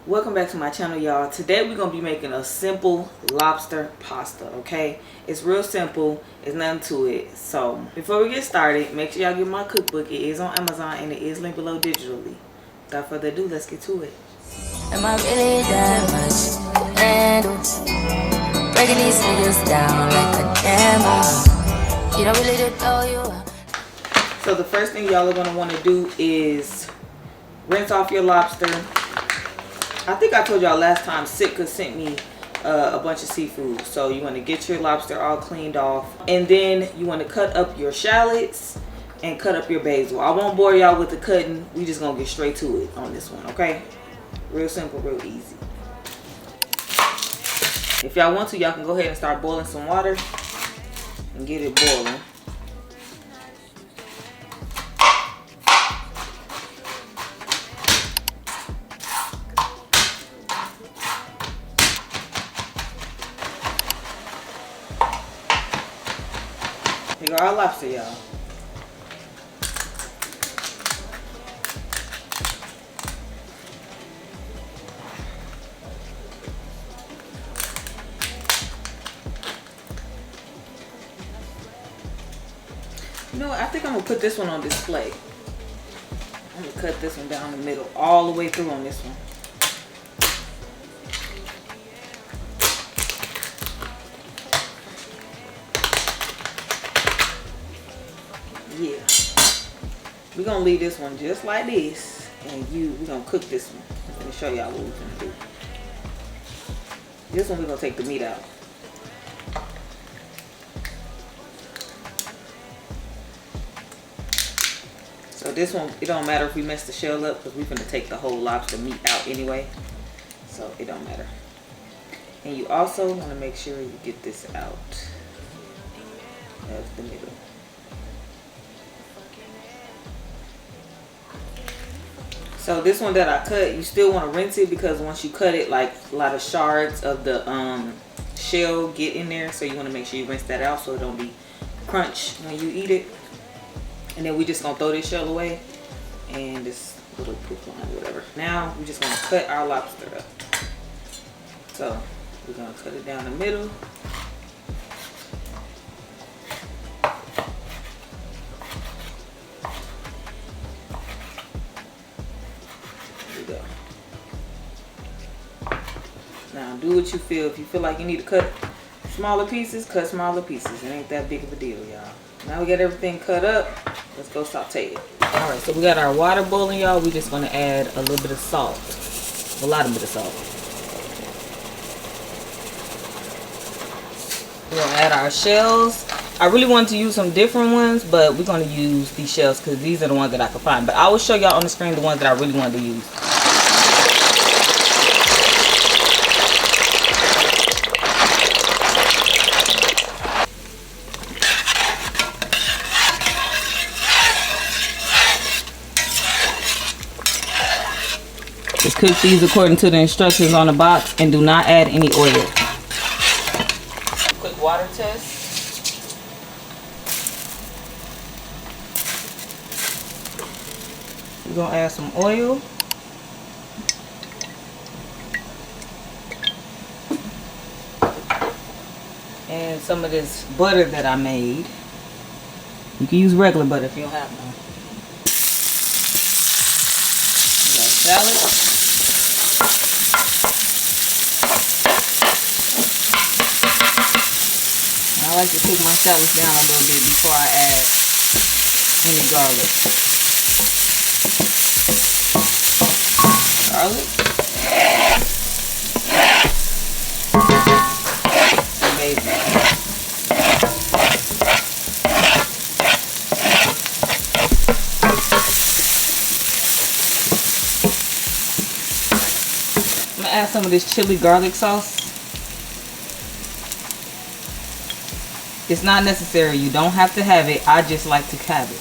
Welcome back to my channel, y'all. Today we're gonna be making a simple lobster pasta. Okay, it's real simple, it's nothing to it. So before we get started, make sure y'all get my cookbook. It is on Amazon and it is linked below digitally. Without further ado, let's get to it. Am I really that much to handle? Breaking these niggas down like a demo. You don't really know you. So the first thing y'all are gonna want to do is rinse off your lobster. I think I told y'all last time Sitka sent me a bunch of seafood. So you want to get your lobster all cleaned off, and then you want to cut up your shallots and cut up your basil. I won't bore y'all with the cutting. We just gonna get straight to it on this one, okay? Real simple, real easy. If y'all want to, y'all can go ahead and start boiling some water and get it boiling. Here go our lobster, y'all. You know what? I think I'm gonna put this one on display. I'm gonna cut this one down the middle, all the way through on this one. Yeah, we're gonna leave this one just like this, and we're gonna cook this one. Let me show y'all what we're gonna do. This one we're gonna take the meat out. So this one, it don't matter if we mess the shell up, because we're gonna take the whole lobster meat out anyway, so it don't matter. And you also want to make sure you get this out of the middle. So this one that I cut, you still want to rinse it, because once you cut it, like a lot of shards of the shell get in there. So you want to make sure you rinse that out so it don't be crunch when you eat it. And then we just gonna throw this shell away and this little poop line, whatever. Now we just want to cut our lobster up. So we're gonna cut it down the middle. Now do what you feel. If you feel like you need to cut smaller pieces, cut smaller pieces. It ain't that big of a deal, y'all. Now we got everything cut up. Let's go saute it. Alright, so we got our water boiling, y'all. We're just gonna add a little bit of salt. A lot of bit of salt. We're gonna add our shells. I really wanted to use some different ones, but we're gonna use these shells because these are the ones that I could find. But I will show y'all on the screen the ones that I really wanted to use. Just cook these according to the instructions on the box and do not add any oil. Quick water test. We're gonna add some oil. And some of this butter that I made. You can use regular butter if you don't have none. We got salad. I like to cook my shallots down a little bit before I add any garlic. Garlic. And basil. I'm gonna add some of this chili garlic sauce. It's not necessary. You don't have to have it. I just like to have it.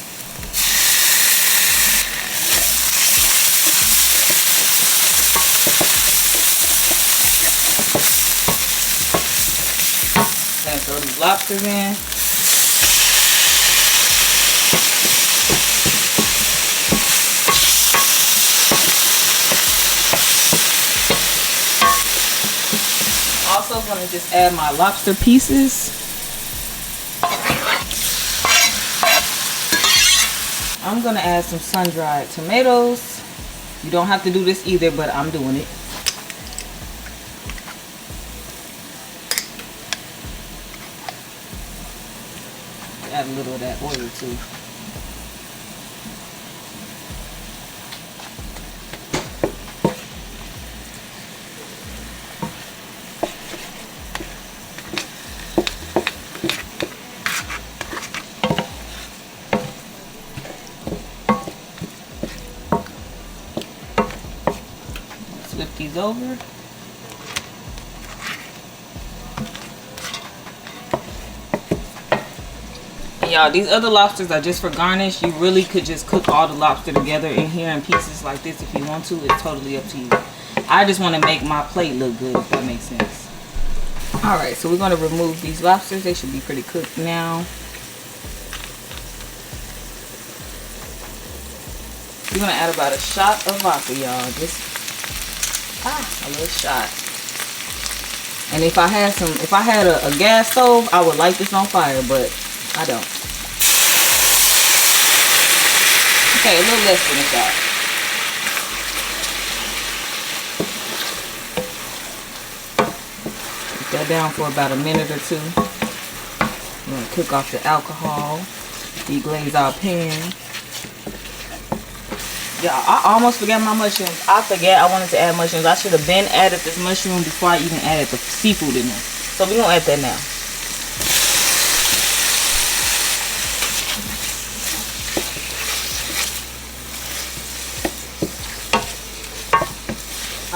Gonna throw these lobsters in. also going to just add my lobster pieces. I'm going to add some sun-dried tomatoes. You don't have to do this either, but I'm doing it. Add a little of that oil too. Flip these over. Y'all, these other lobsters are just for garnish. You really could just cook all the lobster together in here in pieces like this if you want to. It's totally up to you. I just want to make my plate look good, if that makes sense. Alright, so we're going to remove these lobsters. They should be pretty cooked now. We're going to add about a shot of vodka, y'all. Just a little shot. And if I had a gas stove, I would light this on fire, but I don't. Okay, a little less than a shot. Put that down for about a minute or two. We're going to cook off the alcohol. Deglaze our pan. Yeah, I almost forgot my mushrooms. I forget I wanted to add mushrooms. I should have been added this mushroom before I even added the seafood in there. So we're going to add that now.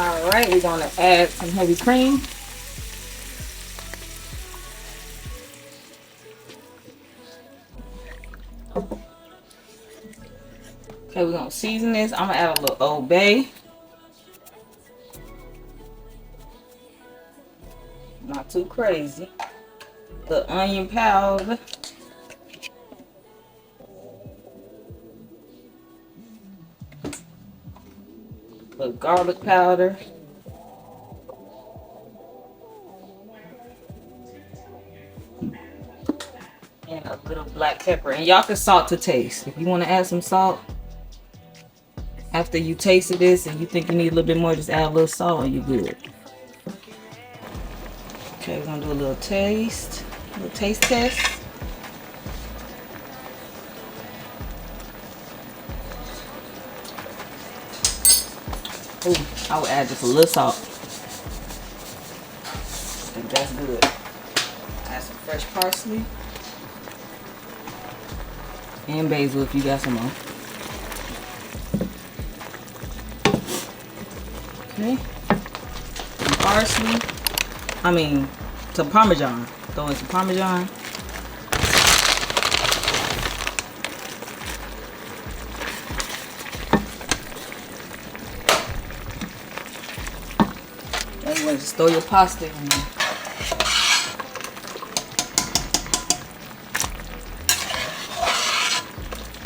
Alright, we're going to add some heavy cream. Okay, we're going to season this. I'm going to add a little Old Bay. Not too crazy. The onion powder. The garlic powder. And a little black pepper. And y'all can salt to taste. If you want to add some salt, after you tasted this and you think you need a little bit more, just add a little salt and you're good. Okay, we're gonna do a little taste test. Ooh, I would add just a little salt. I think that's good. Add some fresh parsley. And basil if you got some more. Okay. Some parsley. Some Parmesan. Throw in some Parmesan. Then you want to just throw your pasta in there.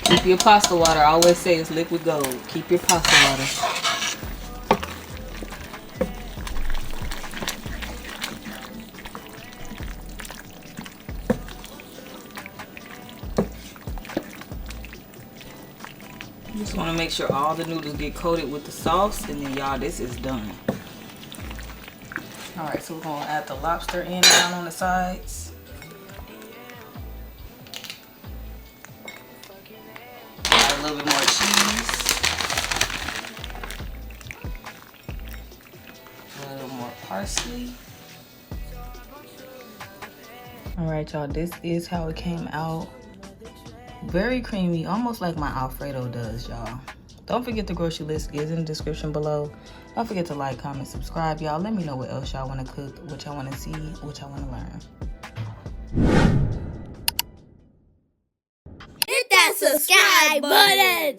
Keep your pasta water. I always say it's liquid gold. Keep your pasta water. Just want to make sure all the noodles get coated with the sauce, and then y'all, this is done. Alright, so we're going to add the lobster in down on the sides. Add a little bit more cheese. A little more parsley. Alright, y'all, this is how it came out. Very creamy, almost like my Alfredo does, y'all. Don't forget the grocery list is in the description below. Don't forget to like, comment, subscribe, y'all. Let me know what else y'all want to cook, what y'all want to see, what y'all want to learn. Hit that subscribe button!